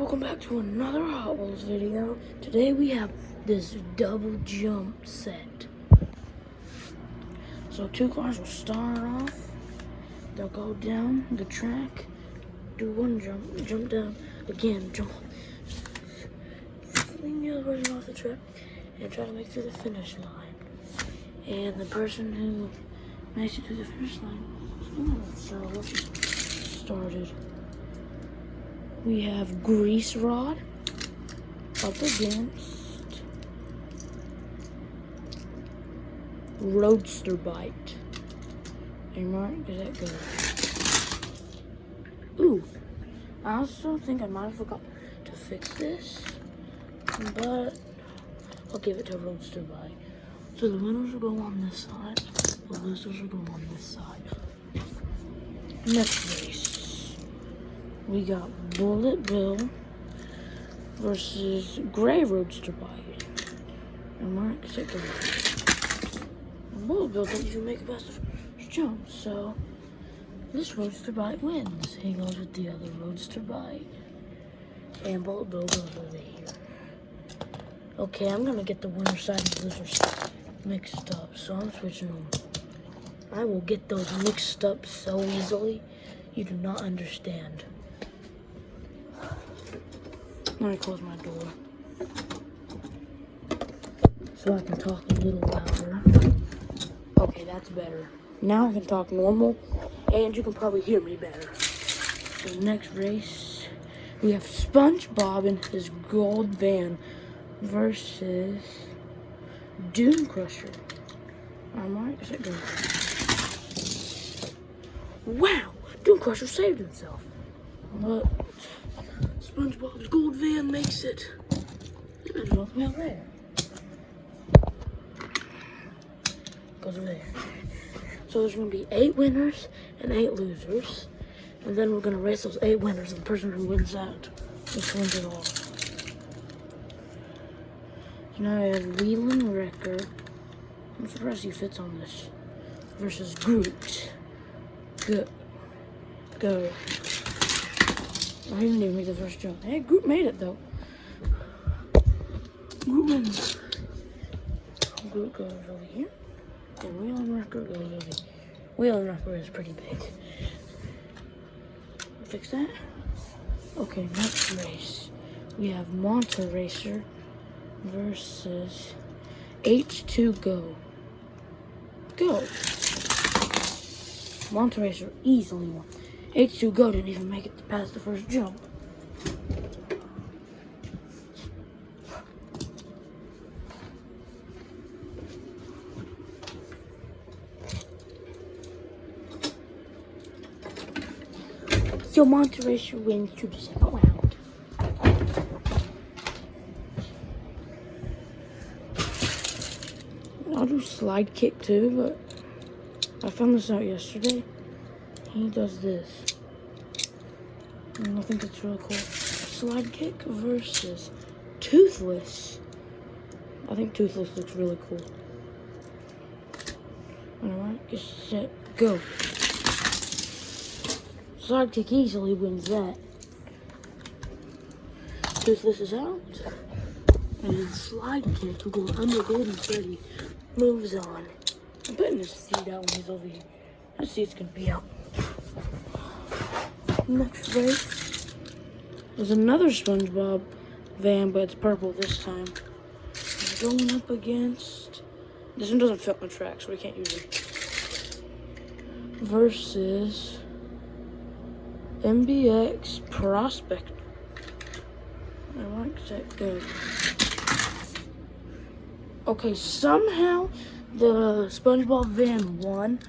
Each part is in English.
Welcome back to another Hot Wheels video. Today we have this double jump set. So two cars will start off. They'll go down the track, do one jump, jump down again, jump, fling the other person off the track, and try to make it to the finish line. And the person who makes it to the finish line wins. So let's get started. We have Grease Rod up against Roadster Bite. Hey Mark, is that good? Ooh, I also think I might have forgot to fix this, but I'll give it to Roadster Bite. So the winners will go on this side, the losers will go on this side. Next race. We got Bullet Bill versus Gray Roadster Bite. And Mark said go. Bullet Bill didn't even make it past the first jump, so this Roadster Bite wins. He goes with the other Roadster Bite. And Bullet Bill goes over here. Okay, I'm gonna get the winner side and the loser side mixed up, so I'm switching them. I will get those mixed up so easily, you do not understand. Let me close my door so I can talk a little louder. Okay, that's better. Now I can talk normal and you can probably hear me better. So next race, we have SpongeBob in his gold van versus Dune Crusher. Alright, is it good? Wow, Dune Crusher saved himself. But SpongeBob's gold van makes it. There's nothing out there. Goes over there. So there's going to be 8 winners and 8 losers. And then we're going to race those 8 winners, and the person who wins that just wins it all. So now I have Leland Wrecker. I'm surprised he fits on this. Versus Groot. Go. I didn't even make the first jump. Hey, Groot made it though. Groot wins. Groot goes over here. And Wheeling Wrecker goes over here. Wheeling Wrecker is pretty big. Fix that. Okay, next race. We have Monta Racer versus H2Go. Go. Monta Racer easily won. H2Go didn't even make it past the first jump. So Monta Racer wins to the second round. I'll do slide kick too, but I found this out yesterday. He does this. And I think it's really cool. Slide kick versus Toothless. I think Toothless looks really cool. Alright, get set, go. Slide kick easily wins that. Toothless is out. And then slide kick will go under Golden Freddy. Moves on. I'm putting his seat out when he's over here. His seat's gonna be out. Next race. There's another SpongeBob van, but it's purple this time. It's going up against. This one doesn't fit on the track, so we can't use it. Versus MBX Prospect. I like that go. Okay, somehow the SpongeBob van won.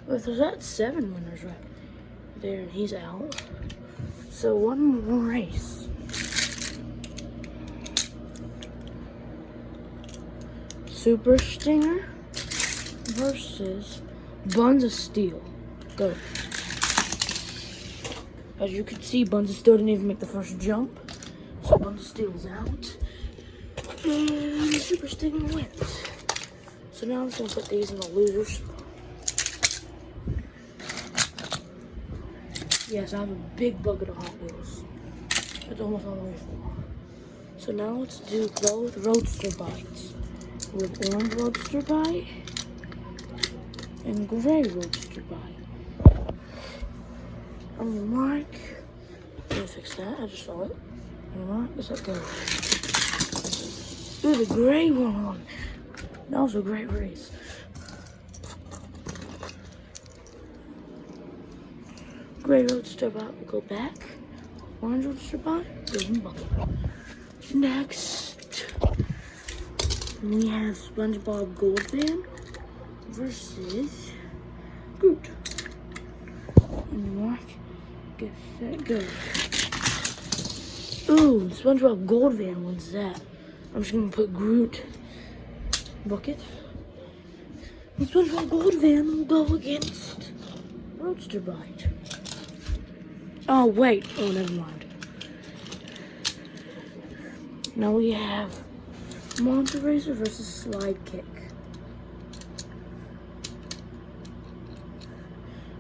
But there's that 7 winners right there, and he's out. So one more race. Super Stinger versus Buns of Steel. Go. As you can see, Buns of Steel didn't even make the first jump. So Buns of Steel's out. And Super Stinger wins. So now I'm just gonna put these in the losers. Yes, I have a big bucket of Hot Wheels. It's almost all the way full. So now let's do both Roadster Bites. With orange Roadster Bite and gray Roadster Bite. On the mark. Let me fix that. I just saw it. On the mark. Let's let go. Ooh, the gray one. That was a great race. Gray Roadster Bite will go back. Orange Roadster Bite goes in the bucket. Next, we have SpongeBob Goldman versus Groot. And mark, get set, go. Ooh, SpongeBob Goldman wins that. I'm just gonna put Groot bucket. And SpongeBob Goldman will go against Roadster Bite. Oh wait, oh never mind. Now we have Monster Racer versus Slide Kick.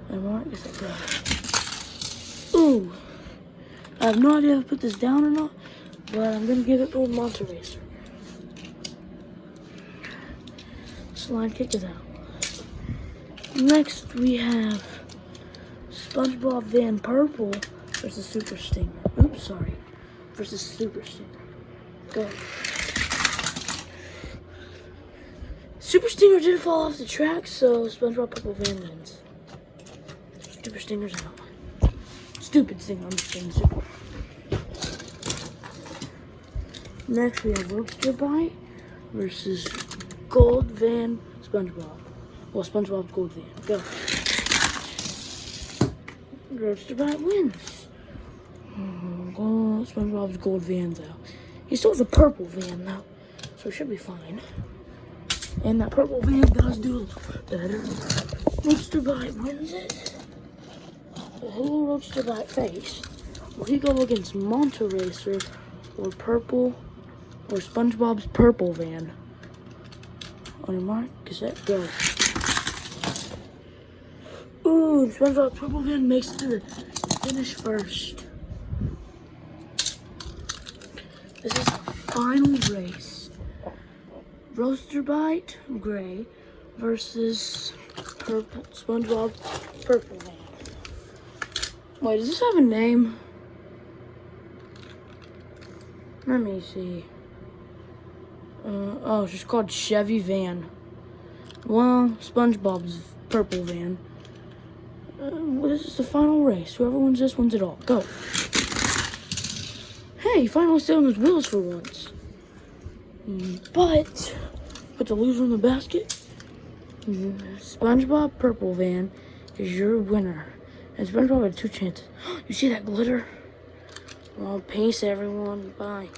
And mark is like that. Ooh, I have no idea if I put this down or not, but I'm gonna give it to Monster Racer. Slide Kick is out. Next we have SpongeBob Van Purple versus Super Stinger. Oops, sorry. Versus Super Stinger. Go. Super Stinger didn't fall off the track, so SpongeBob Purple Van wins. Super Stinger's out. Stupid Stinger, I'm just saying super. Next we have Roadster Bite versus Gold Van SpongeBob. Well, SpongeBob Gold Van. Go. Roadster Bite wins. SpongeBob's Gold Van's out. He still has a purple van though, so it should be fine. And that purple van does do a little better. Roadster Bite wins it. But who will Roadster Bite face? Will he go against Monster Racer or Purple or SpongeBob's purple van? On your mark, set, go. Ooh, SpongeBob's purple van makes it to the finish first. This is the final race. Roadster Bite, gray, versus purple, SpongeBob purple van. Wait, does this have a name? Let me see. Oh, it's just called Chevy Van. Well, SpongeBob's purple van. Well, this is the final race. Whoever wins this wins it all. Go. Hey, he finally stayed on his wheels for once. But, put the loser in the basket. SpongeBob Purple Van is your winner. And SpongeBob had 2 chances. You see that glitter? Well, peace, everyone. Bye.